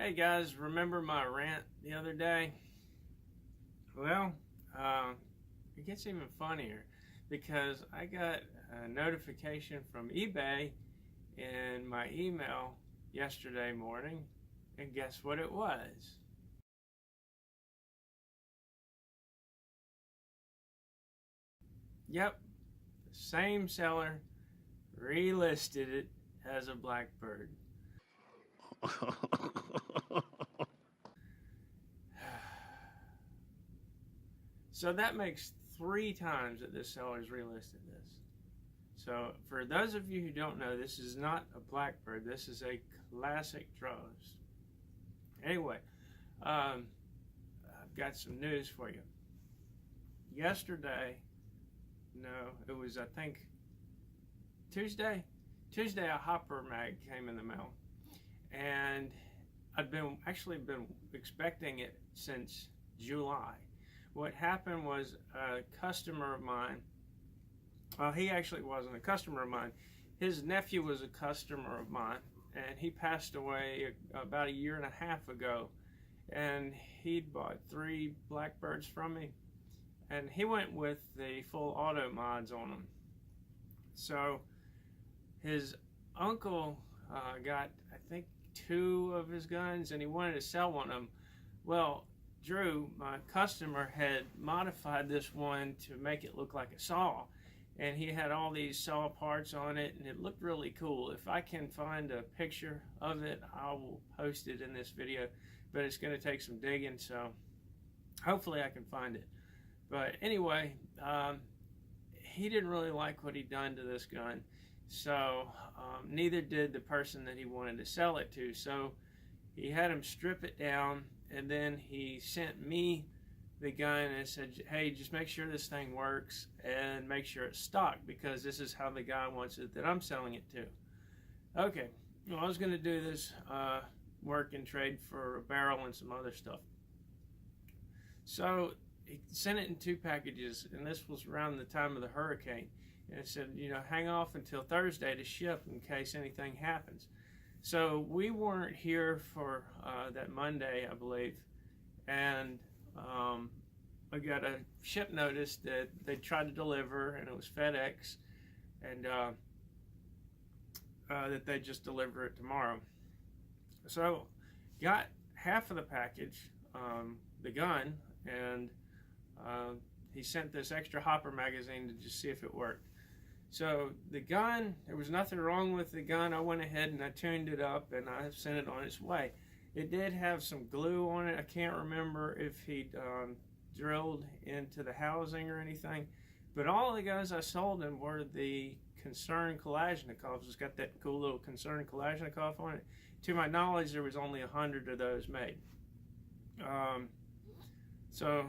Hey guys, remember my rant the other day? Well, it gets even funnier because I got a notification from eBay in my email yesterday morning, and guess what it was? Yep, the same seller relisted it as a Blackbird. So that makes 3 times that this seller's relisted this. So for those of you who don't know, this is not a Blackbird. This is a classic Droz. Anyway, I've got some news for you. Yesterday, no, it was I think Tuesday. Tuesday, a hopper mag came in the mail, and I've been expecting it since July. What happened was a customer of mine. Well, he actually wasn't a customer of mine. His nephew was a customer of mine, and he passed away about a year and a half ago. And he'd bought 3 Blackbirds from me, and he went with the full auto mods on them. So his uncle got, I think, 2 of his guns, and he wanted to sell one of them. Well, Drew, my customer, had modified this one to make it look like a saw, and he had all these saw parts on it, and it looked really cool. If I can find a picture of it, I will post it in this video, but it's going to take some digging, so hopefully I can find it. But anyway, he didn't really like what he'd done to this gun, so neither did the person that he wanted to sell it to. So he had him strip it down, and then he sent me the gun and said, hey, just make sure this thing works and make sure it's stock, because this is how the guy wants it that I'm selling it to. Okay, well, I was going to do this work and trade for a barrel and some other stuff. So he sent it in 2 packages, and this was around the time of the hurricane. And it said, hang off until Thursday to ship in case anything happens. So we weren't here for that Monday, I believe, and I got a ship notice that they tried to deliver, and it was FedEx, and that they just deliver it tomorrow. So got half of the package, the gun, and he sent this extra hopper magazine to just see if it worked. So the gun, there was nothing wrong with the gun. I went ahead and I tuned it up, and I sent it on its way. It did have some glue on it. I can't remember if he'd drilled into the housing or anything, but all the guns I sold him were the Concern Kalashnikovs. It's got that cool little Concern Kalashnikov on it. To my knowledge, there was only 100 of those made. So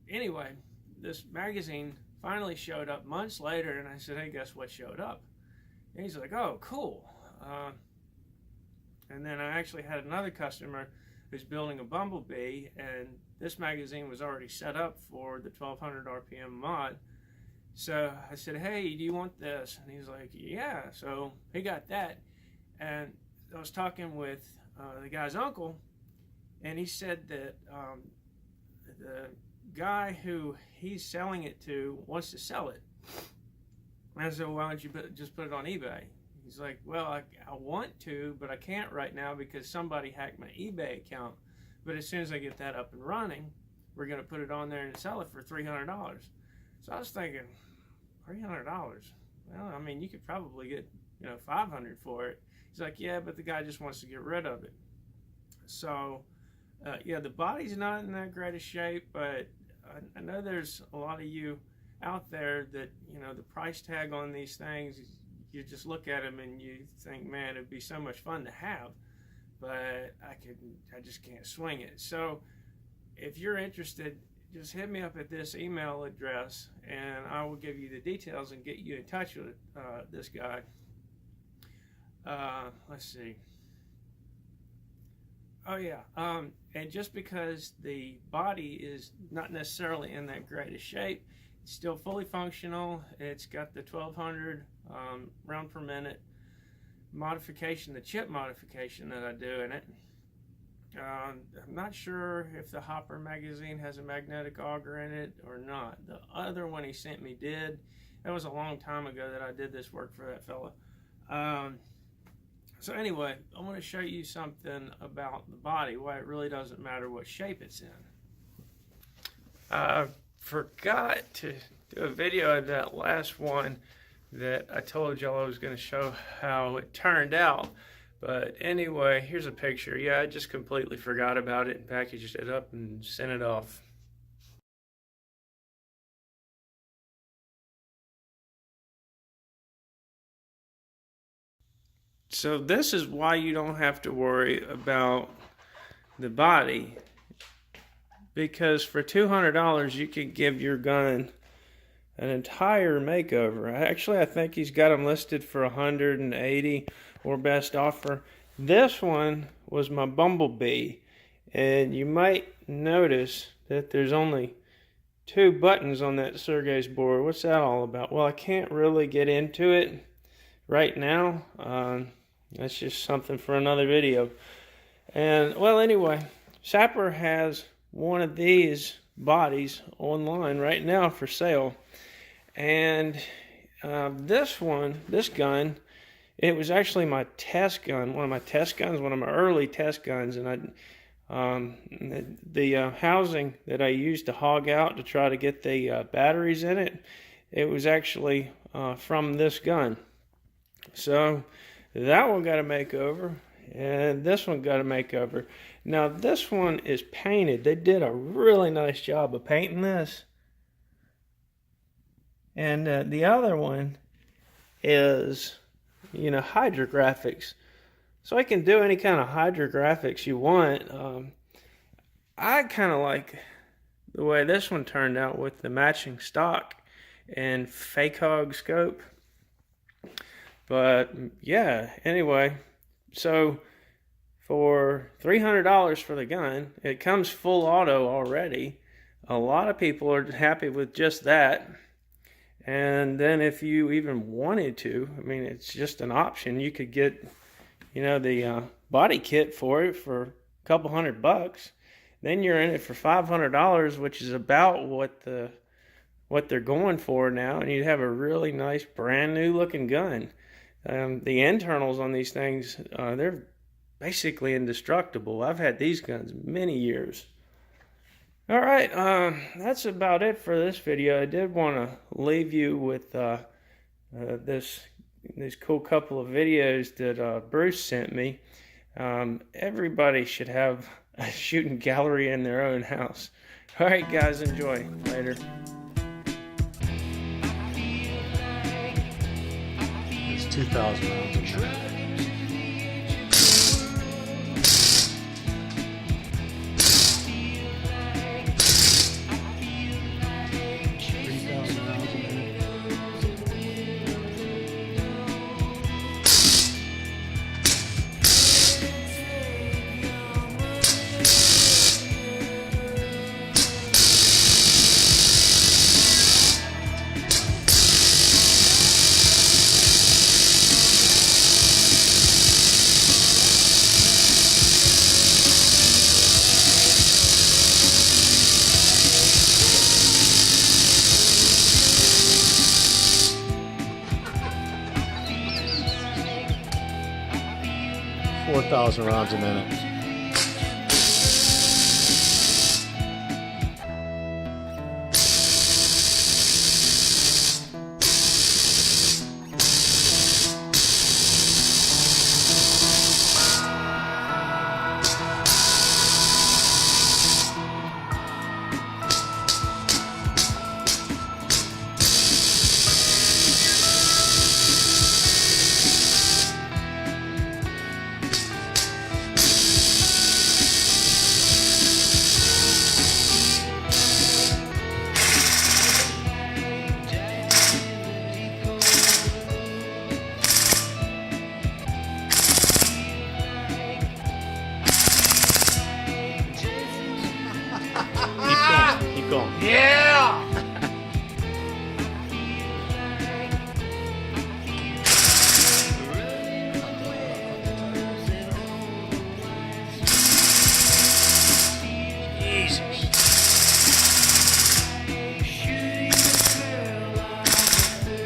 anyway, this magazine finally showed up months later, and I said, hey, guess what showed up? And he's like, oh, cool. And then I actually had another customer who's building a Bumblebee, and this magazine was already set up for the 1200 RPM mod. So I said, hey, do you want this? And he's like, yeah. So he got that, and I was talking with the guy's uncle, and he said that the guy who he's selling it to wants to sell it. And I said, well, why don't you just put it on eBay? He's like, well, I want to, but I can't right now because somebody hacked my eBay account. But as soon as I get that up and running, we're going to put it on there and sell it for $300. So I was thinking, $300? Well, I mean, you could probably get, $500 for it. He's like, yeah, but the guy just wants to get rid of it. So, yeah, the body's not in that great a shape, but I know there's a lot of you out there that, the price tag on these things, you just look at them and you think, man, it'd be so much fun to have, but I just can't swing it. So if you're interested, just hit me up at this email address, and I will give you the details and get you in touch with this guy. Let's see. Oh yeah, and just because the body is not necessarily in that great a shape, it's still fully functional. It's got the 1200 round per minute modification, the chip modification that I do in it. I'm not sure if the Hopper magazine has a magnetic auger in it or not. The other one he sent me did. That was a long time ago that I did this work for that fella. So anyway, I want to show you something about the body, why it really doesn't matter what shape it's in. I forgot to do a video of that last one that I told y'all I was going to show how it turned out. But anyway, here's a picture. Yeah, I just completely forgot about it and packaged it up and sent it off. So this is why you don't have to worry about the body, because for $200 you can give your gun an entire makeover. Actually, I think he's got them listed for $180 or best offer. This one was my Bumblebee, and you might notice that there's only 2 buttons on that Sergey's board. What's that all about? Well, I can't really get into it right now. That's just something for another video. And well, anyway, Sapper has one of these bodies online right now for sale. And this gun, it was actually my test gun, one of my early test guns. And the housing that I used to hog out to try to get the batteries in it, it was actually from this gun. So that one got a makeover, and this one got a makeover. Now this one is painted. They did a really nice job of painting this. And the other one is, hydrographics. So I can do any kind of hydrographics you want. I kind of like the way this one turned out with the matching stock and fake hog scope. But yeah, anyway, so for $300 for the gun, it comes full auto already. A lot of people are happy with just that. And then if you even wanted to, I mean, it's just an option. You could get, the body kit for it for a couple $100. Then you're in it for $500, which is about what they're going for now, and you'd have a really nice, brand new looking gun. The internals on these things, they're basically indestructible. I've had these guns many years. All right, that's about it for this video. I did want to leave you with this cool couple of videos that Bruce sent me. Everybody should have a shooting gallery in their own house. All right, guys, enjoy. Later. It's 2,000 rounds of shot. 3,000 rounds a minute. $4,000 rounds a minute.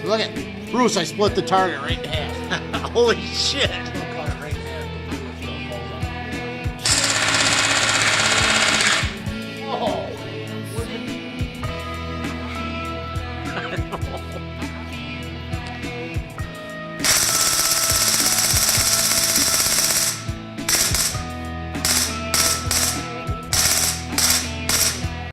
Look at Bruce. I split the target right in half. Holy shit!